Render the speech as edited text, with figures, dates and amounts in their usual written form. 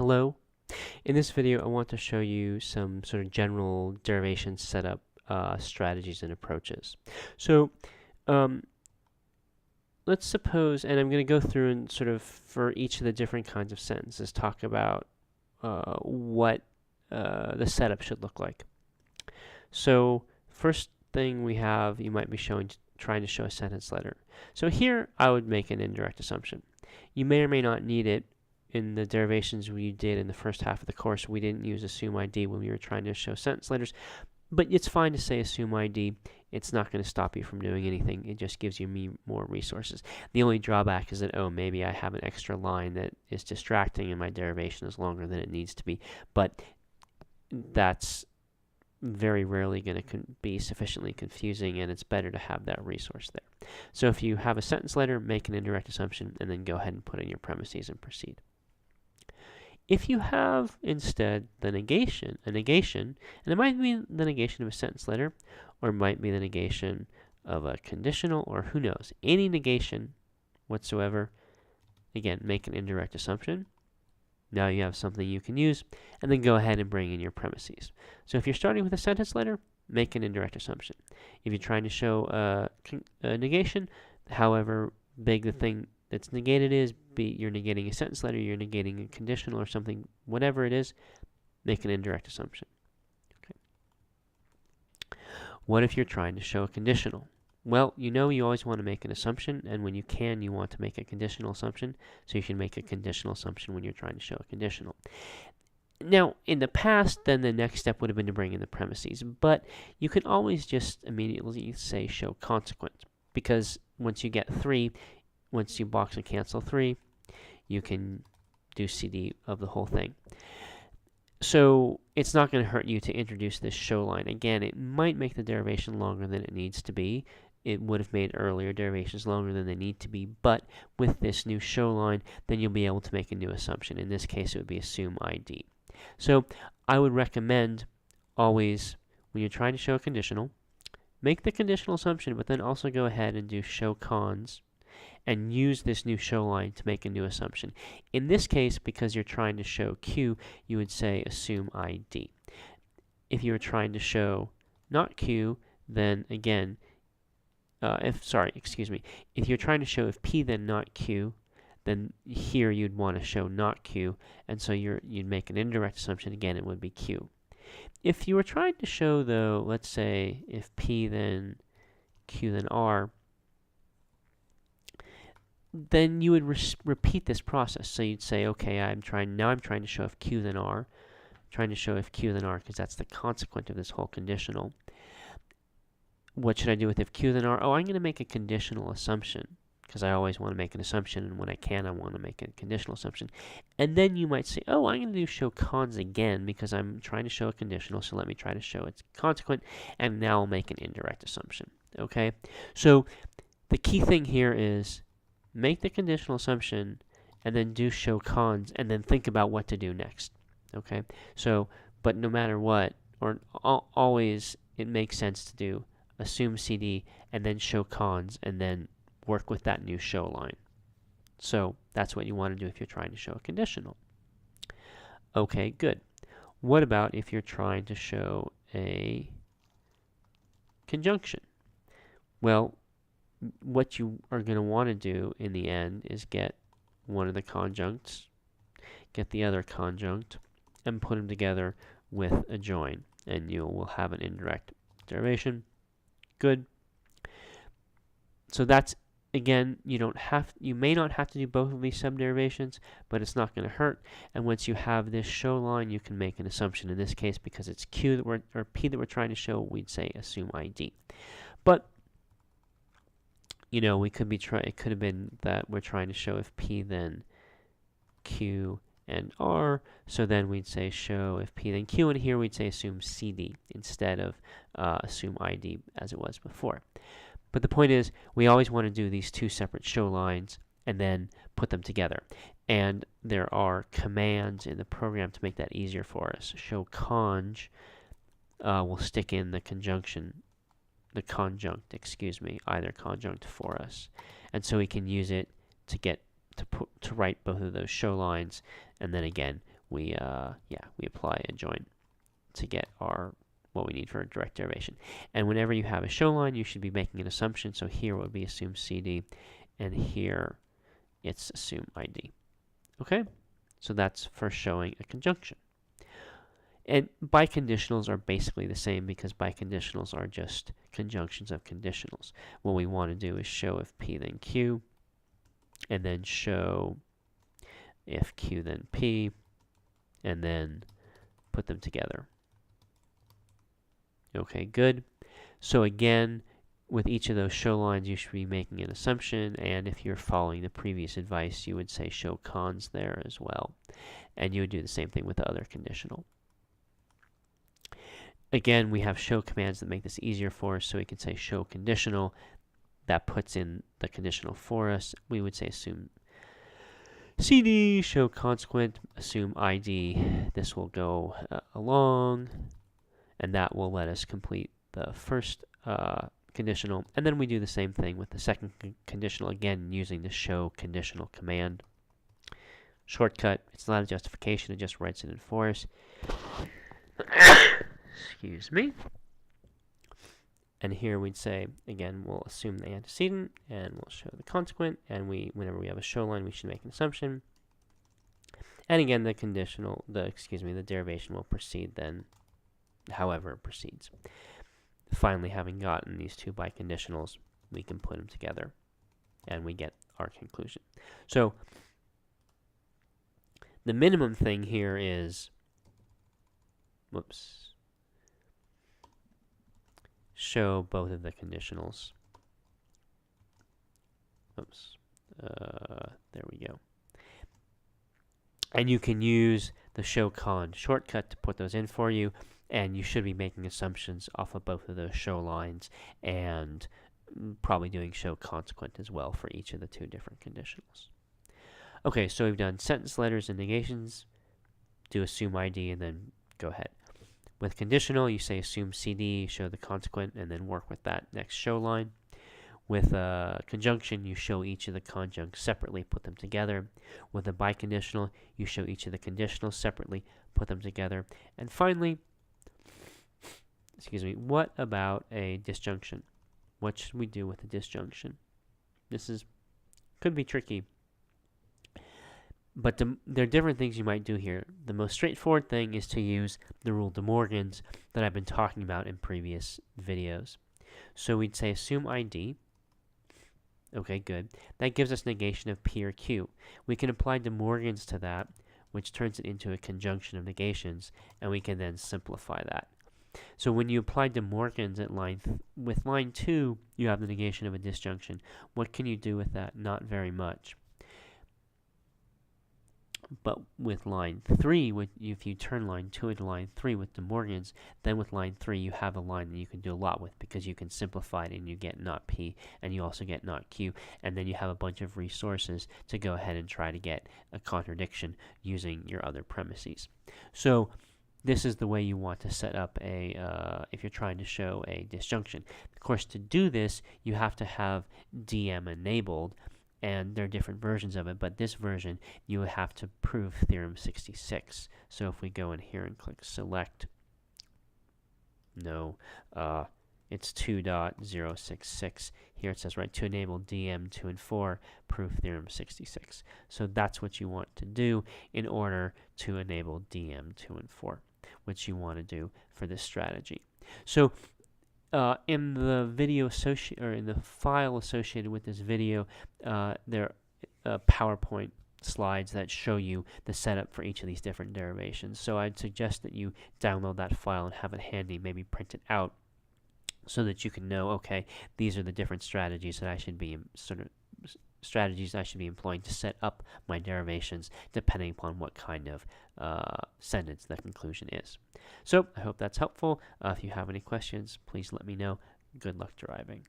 Hello. In this video, I want to show you some sort of general derivation setup strategies and approaches. So let's suppose, and I'm going to go through and sort of for each of the different kinds of sentences talk about what the setup should look like. So first thing we have, you might be trying to show a sentence letter. So here I would make an indirect assumption. You may or may not need it. In the derivations we did in the first half of the course, we didn't use assume ID when we were trying to show sentence letters, but it's fine to say assume ID. It's not going to stop you from doing anything. It just gives you more resources. The only drawback is that, oh, maybe I have an extra line that is distracting and my derivation is longer than it needs to be, but that's very rarely going to be sufficiently confusing, and it's better to have that resource there. So if you have a sentence letter, make an indirect assumption, and then go ahead and put in your premises and proceed. If you have instead a negation, and it might be the negation of a sentence letter, or it might be the negation of a conditional, or who knows, any negation whatsoever, again, make an indirect assumption. Now you have something you can use, and then go ahead and bring in your premises. So if you're starting with a sentence letter, make an indirect assumption. If you're trying to show a negation, however big the thing that's negated is, be you're negating a sentence letter, you're negating a conditional or something, whatever it is, make an indirect assumption. Okay. What if you're trying to show a conditional? Well, you always want to make an assumption, and when you can, you want to make a conditional assumption, so you should make a conditional assumption when you're trying to show a conditional. Now, in the past, then the next step would have been to bring in the premises, but you can always just immediately say show consequent, because once you get 3, once you box and cancel 3, you can do CD of the whole thing. So it's not going to hurt you to introduce this show line. Again, it might make the derivation longer than it needs to be. It would have made earlier derivations longer than they need to be, but with this new show line, then you'll be able to make a new assumption. In this case, it would be assume ID. So I would recommend always, when you're trying to show a conditional, make the conditional assumption, but then also go ahead and do show cons, and use this new show line to make a new assumption. In this case, because you're trying to show Q, you would say assume ID. If you were trying to show not Q, then again, if you're trying to show if P then not Q, then here you'd want to show not Q, and so you'd make an indirect assumption. Again, it would be Q. If you were trying to show, though, let's say if P then Q then R, then you would repeat this process. So you'd say, okay, I'm trying to show if Q then R. I'm trying to show if Q then R because that's the consequent of this whole conditional. What should I do with if Q then R? Oh, I'm going to make a conditional assumption because I always want to make an assumption, and when I can, I want to make a conditional assumption. And then you might say, oh, I'm going to do show cons again because I'm trying to show a conditional, so let me try to show its consequent, and now I'll make an indirect assumption. Okay? So the key thing here is make the conditional assumption, and then do show cons, and then think about what to do next. Okay? So, but no matter what, or always, it makes sense to do assume CD, and then show cons, and then work with that new show line. So that's what you want to do if you're trying to show a conditional. Okay, good. What about if you're trying to show a conjunction? Well, what you are going to want to do in the end is get one of the conjuncts, get the other conjunct, and put them together with a join, and you will have an indirect derivation. Good. So that's, again, you may not have to do both of these subderivations, but it's not going to hurt. And once you have this show line, you can make an assumption. In this case, because it's Q that or P that we're trying to show, we'd say assume ID. But we could be it could have been that we're trying to show if P then Q and R, so then we'd say show if P then Q, and here we'd say assume CD instead of assume ID as it was before. But the point is, we always want to do these two separate show lines and then put them together. And there are commands in the program to make that easier for us. Show conj will stick in the conjunct, either conjunct for us. And so we can use it to write both of those show lines, and then again, we apply a join to get what we need for a direct derivation. And whenever you have a show line, you should be making an assumption. So here would be assume CD, and here it's assume ID. Okay, so that's for showing a conjunction. And biconditionals are basically the same because biconditionals are just conjunctions of conditionals. What we want to do is show if P then Q, and then show if Q then P, and then put them together. Okay, good. So again, with each of those show lines, you should be making an assumption, and if you're following the previous advice, you would say show cons there as well. And you would do the same thing with the other conditional. Again, we have show commands that make this easier for us, so we can say show conditional. That puts in the conditional for us. We would say assume CD, show consequent, assume ID. This will go along, and that will let us complete the first conditional. And then we do the same thing with the second conditional, again using the show conditional command. Shortcut, it's not a justification, it just writes it in for us. Excuse me. And here we'd say, again, we'll assume the antecedent, and we'll show the consequent, and whenever we have a show line, we should make an assumption. And again, the derivation will proceed then however it proceeds. Finally, having gotten these two biconditionals, we can put them together, and we get our conclusion. So the minimum thing here is, show both of the conditionals. There we go. And you can use the show con shortcut to put those in for you, and you should be making assumptions off of both of those show lines, and probably doing show consequent as well for each of the two different conditionals. Okay, so we've done sentence letters and negations. Do assume ID, and then go ahead. With conditional, you say assume CD, show the consequent, and then work with that next show line. With a conjunction, you show each of the conjuncts separately, put them together. With a biconditional, you show each of the conditionals separately, put them together. And finally, what about a disjunction? What should we do with a disjunction? This could be tricky, but there are different things you might do here. The most straightforward thing is to use the rule de Morgan's that I've been talking about in previous videos. So we'd say assume ID. Okay, good. That gives us negation of P or Q. We can apply de Morgan's to that, which turns it into a conjunction of negations, and we can then simplify that. So when you apply de Morgan's at with line 2, you have the negation of a disjunction. What can you do with that? Not very much. But with line 3, if you turn line 2 into line 3 with de Morgan's, then with line 3 you have a line that you can do a lot with, because you can simplify it and you get not P, and you also get not Q, and then you have a bunch of resources to go ahead and try to get a contradiction using your other premises. So this is the way you want to set up if you're trying to show a disjunction. Of course, to do this, you have to have DM enabled, and there are different versions of it, but this version, you have to prove theorem 66. So if we go in here and click select, it's 2.066. Here it says, right, to enable DM 2 and 4, prove theorem 66. So that's what you want to do in order to enable DM 2 and 4, which you want to do for this strategy. So in the video in the file associated with this video, there are PowerPoint slides that show you the setup for each of these different derivations. So I'd suggest that you download that file and have it handy, maybe print it out, so that you can know, okay, these are the different strategies that I should be employing to set up my derivations, depending upon what kind of sentence the conclusion is. So I hope that's helpful. If you have any questions, please let me know. Good luck deriving.